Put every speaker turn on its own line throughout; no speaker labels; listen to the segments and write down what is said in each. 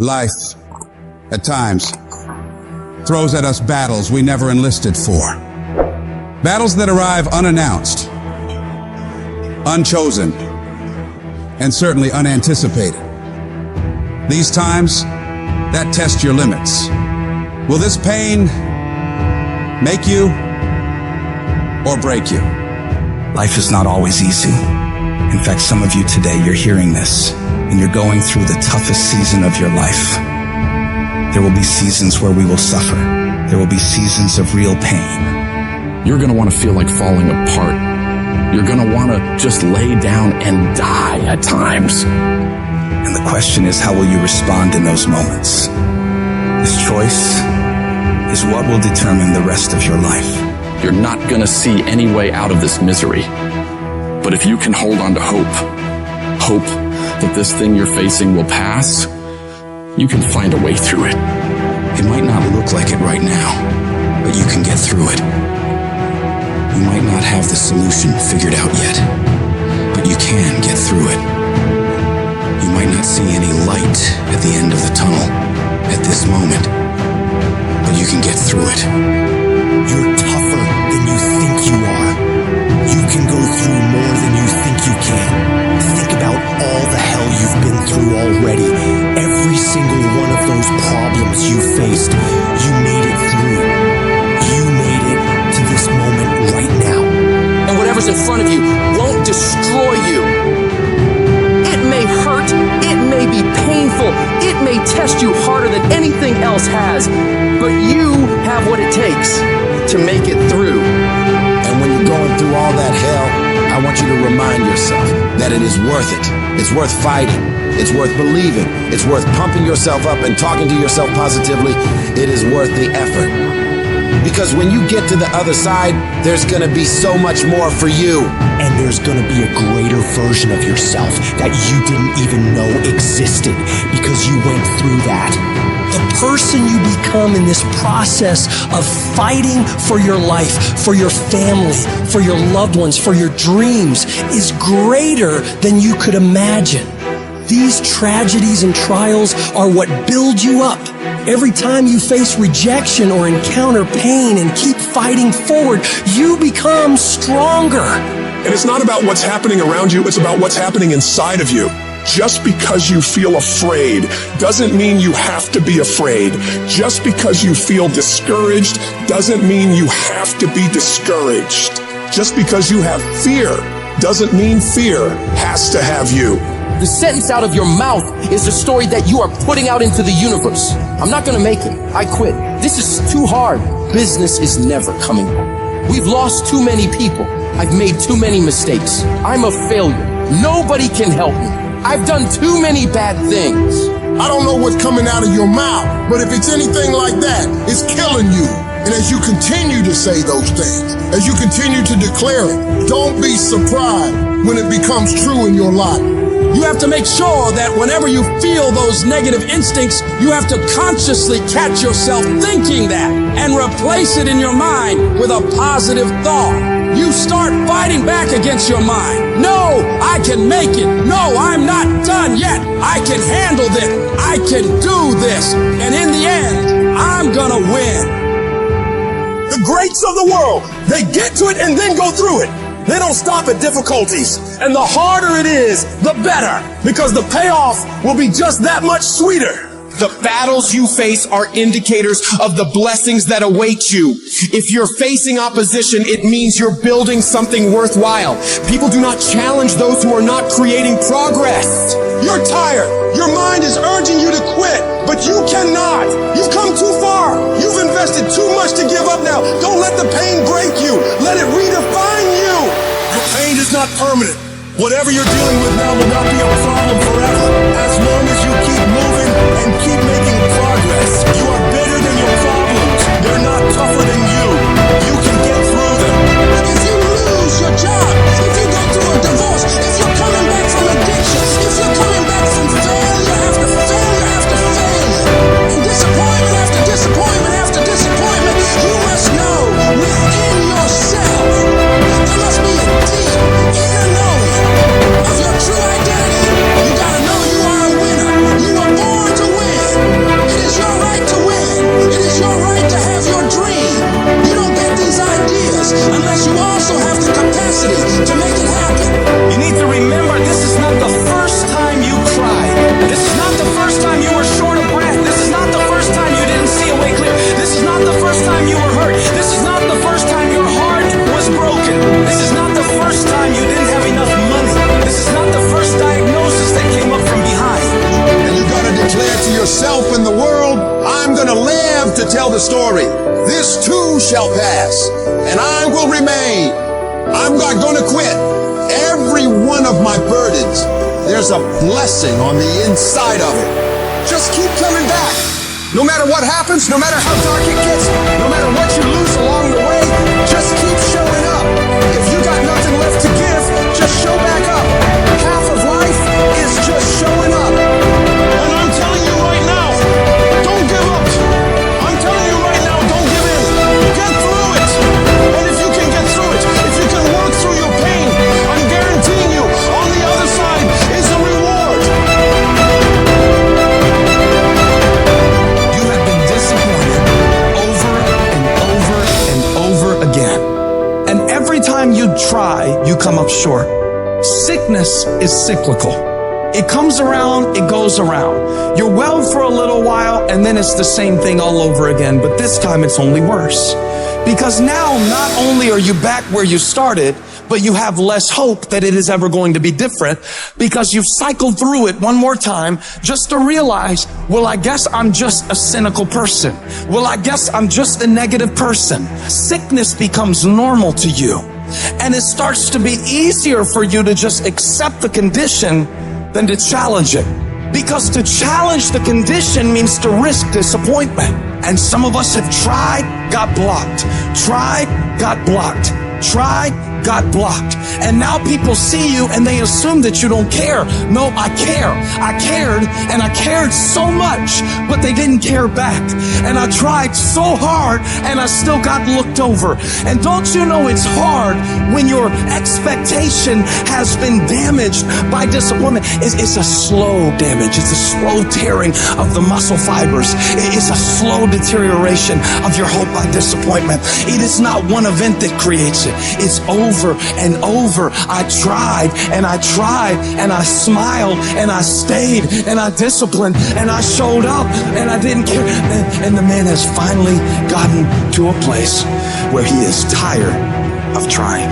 Life, at times, throws at us battles we never enlisted for. Battles that arrive unannounced, unchosen, and certainly unanticipated. These times that test your limits. Will this pain make you or break you?
Life is not always easy. In fact, some of you today, you're hearing this and you're going through the toughest season of your life. There will be seasons where we will suffer. There will be seasons of real pain.
You're going to want to feel like falling apart. You're going to want to just lay down and die at times.
And the question is, how will you respond in those moments? This choice is what will determine the rest of your life.
You're not going to see any way out of this misery. But if you can hold on to hope that this thing you're facing will pass, you can find a way through it.
It might not look like it right now, but you can get through it. You might not have the solution figured out yet, but you can get through it. You might not see any light at the end of the tunnel at this moment, but you can get through it.
You're tougher than you think you are. You can go through more than you think you can. Think about all the hell you've been through already. Every single one of those problems you faced, you made it through. You made it to this moment right now.
And whatever's in front of you won't destroy you. It may hurt, it may be painful, it may test you harder than anything else has, but you have what it takes to make it through.
And when you're going through all that hell, I want you to remind yourself that it is worth it. It's worth fighting. It's worth believing. It's worth pumping yourself up and talking to yourself positively. It is worth the effort. Because when you get to the other side, there's gonna be so much more for you.
And there's gonna be a greater version of yourself that you didn't even know existed because you went through that. The person you become in this process of fighting for your life, for your family, for your loved ones, for your dreams is greater than you could imagine. These tragedies and trials are what build you up. Every time you face rejection or encounter pain and keep fighting forward, you become stronger.
And it's not about what's happening around you, it's about what's happening inside of you. Just because you feel afraid doesn't mean you have to be afraid. Just because you feel discouraged doesn't mean you have to be discouraged. Just because you have fear doesn't mean fear has to have you.
The sentence out of your mouth is the story that you are putting out into the universe. I'm not gonna make it. I quit. This is too hard. Business is never coming home. We've lost too many people. I've made too many mistakes. I'm a failure. Nobody can help me. I've done too many bad things.
I don't know what's coming out of your mouth, but if it's anything like that, it's killing you. And as you continue to say those things, as you continue to declare it, don't be surprised when it becomes true in your life.
You have to make sure that whenever you feel those negative instincts, you have to consciously catch yourself thinking that and replace it in your mind with a positive thought. You start fighting back against your mind. No, I can make it. No, I'm not done yet. I can handle this. I can do this. And in the end, I'm gonna win.
The greats of the world, they get to it and then go through it. They don't stop at difficulties. And the harder it is, the better. Because the payoff will be just that much sweeter.
The battles you face are indicators of the blessings that await you. If you're facing opposition, it means you're building something worthwhile. People do not challenge those who are not creating progress.
You're tired. Your mind is urging you to quit, but you cannot. You've come too far. You've invested too much to give up now. Don't let the pain break you. Let it redefine you.
Your pain is not permanent. Whatever you're dealing with now will not be a problem forever. As long as you keep moving and keep making progress. You are bigger than your problems. They're not tougher than you. You can get through them.
If you lose your job, if you go through a divorce, if you're coming back from addiction, if you're coming back from failure after failure after failure, and disappointment after disappointment after disappointment, you must know within yourself there must be a deep inner knowing of your true identity. You gotta know you are a winner. You are
yourself and the world, I'm gonna live to tell the story. This too shall pass, and I will remain. I'm not gonna quit. Every one of my burdens, there's a blessing on the inside of it. Just keep coming back. No matter what happens, no matter how dark it gets, no matter what you lose along the way, just keep showing up. If you got nothing left to give, just show back up. Half of life is just showing up.
And I'm telling you right now, don't give up. I'm telling you right now, don't give in. Get through it. And if you can get through it, if you can work through your pain, I'm guaranteeing you, on the other side is a reward.
You have been disappointed over and over and over again. And every time you try, you come up short. Sickness is cyclical. It comes around, it goes around. You're well for a little while, and then it's the same thing all over again, but this time it's only worse. Because now, not only are you back where you started, but you have less hope that it is ever going to be different, because you've cycled through it one more time just to realize, well, I guess I'm just a cynical person. Well, I guess I'm just a negative person. Sickness becomes normal to you, and it starts to be easier for you to just accept the condition than to challenge it. Because to challenge the condition means to risk disappointment. And some of us have tried, got blocked. Tried, got blocked. Tried, got blocked. And now people see you and they assume that you don't care. No, I care. I cared, and I cared so much, but they didn't care back. And I tried so hard, and I still got looked over. And don't you know it's hard when your expectation has been damaged by disappointment? It's a slow damage. It's a slow tearing of the muscle fibers. It's a slow deterioration of your hope by disappointment. It is not one event that creates it. It's over and over. I tried and I tried and I smiled and I stayed and I disciplined and I showed up and I didn't care. And the man has finally gotten to a place where he is tired of trying.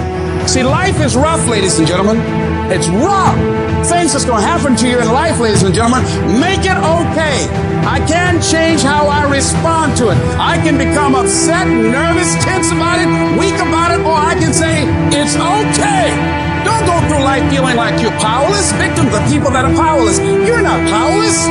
See, life is rough, ladies and gentlemen. It's rough. Things that's going to happen to you in life, ladies and gentlemen, make it okay. I can change how I respond to it. I can become upset, nervous, tense about it, weak about it, or I can say, it's okay. Don't go through life feeling like you're powerless, victims of people that are powerless. You're not powerless.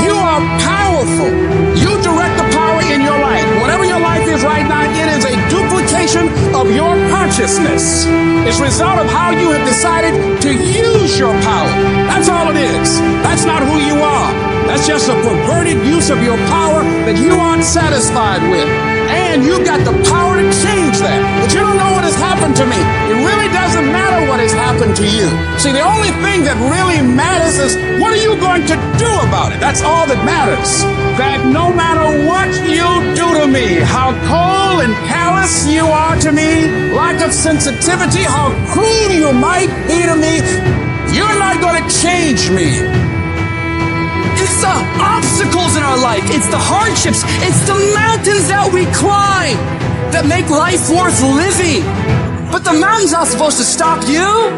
You are powerful. You direct the power in your life. Whatever your life is right now, it is a duplication of your consciousness. It's a result of how you have decided to use your power. That's all it is. That's not who you are. That's just a perverted use of your power that you aren't satisfied with. And you've got the power to change that. But you don't know what has happened to me. It really doesn't matter what has happened to you. See, the only thing that really matters is what are you going to do about it? That's all that matters. That no matter what you do to me, how cold and callous you are to me, lack of sensitivity, how cruel you might be to me, you're not going to change me.
It's the obstacles in our life. It's the hardships. It's the mountains that we climb that make life worth living. But the mountain's not supposed to stop you.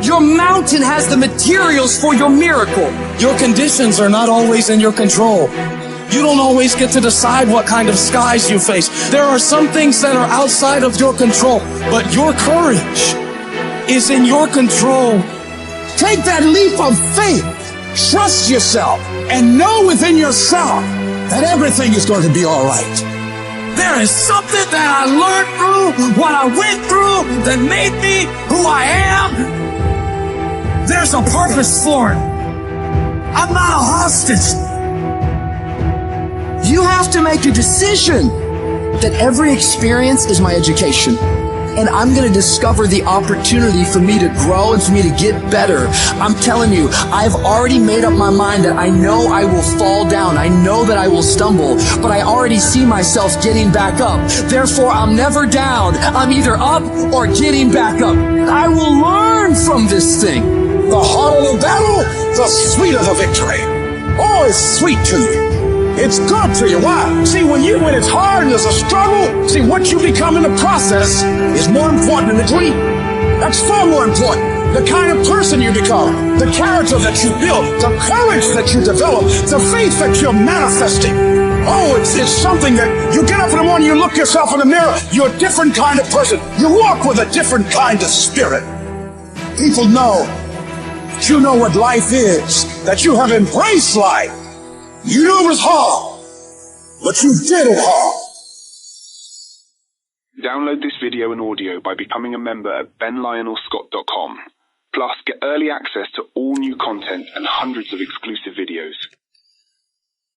Your mountain has the materials for your miracle.
Your conditions are not always in your control. You don't always get to decide what kind of skies you face. There are some things that are outside of your control, but your courage is in your control.
Take that leap of faith. Trust yourself and know within yourself that everything is going to be all right.
There is something that I learned through what I went through that made me who I am. There's a purpose for it. I'm not a hostage. You have to make a decision that every experience is my education. And I'm going to discover the opportunity for me to grow and for me to get better. I'm telling you, I've already made up my mind that I know I will fall down. I know that I will stumble, but I already see myself getting back up. Therefore, I'm never down. I'm either up or getting back up. I will learn from this thing.
The harder the battle, the sweeter the victory. Oh, it's sweet to you. It's good to you. Why? See, when it's hard and there's a struggle, see, what you become in the process is more important than the dream. That's far more important. the kind of person you become, the character that you build, the courage that you develop, the faith that you're manifesting. Oh, it's something that you get up in the morning, you look yourself in the mirror, you're a different kind of person. You walk with a different kind of spirit. People know that you know what life is, that you have embraced life. You knew it was hard, but you did it hard.
Download this video and audio by becoming a member at benlionelscott.com. Plus, get early access to all new content and hundreds of exclusive videos.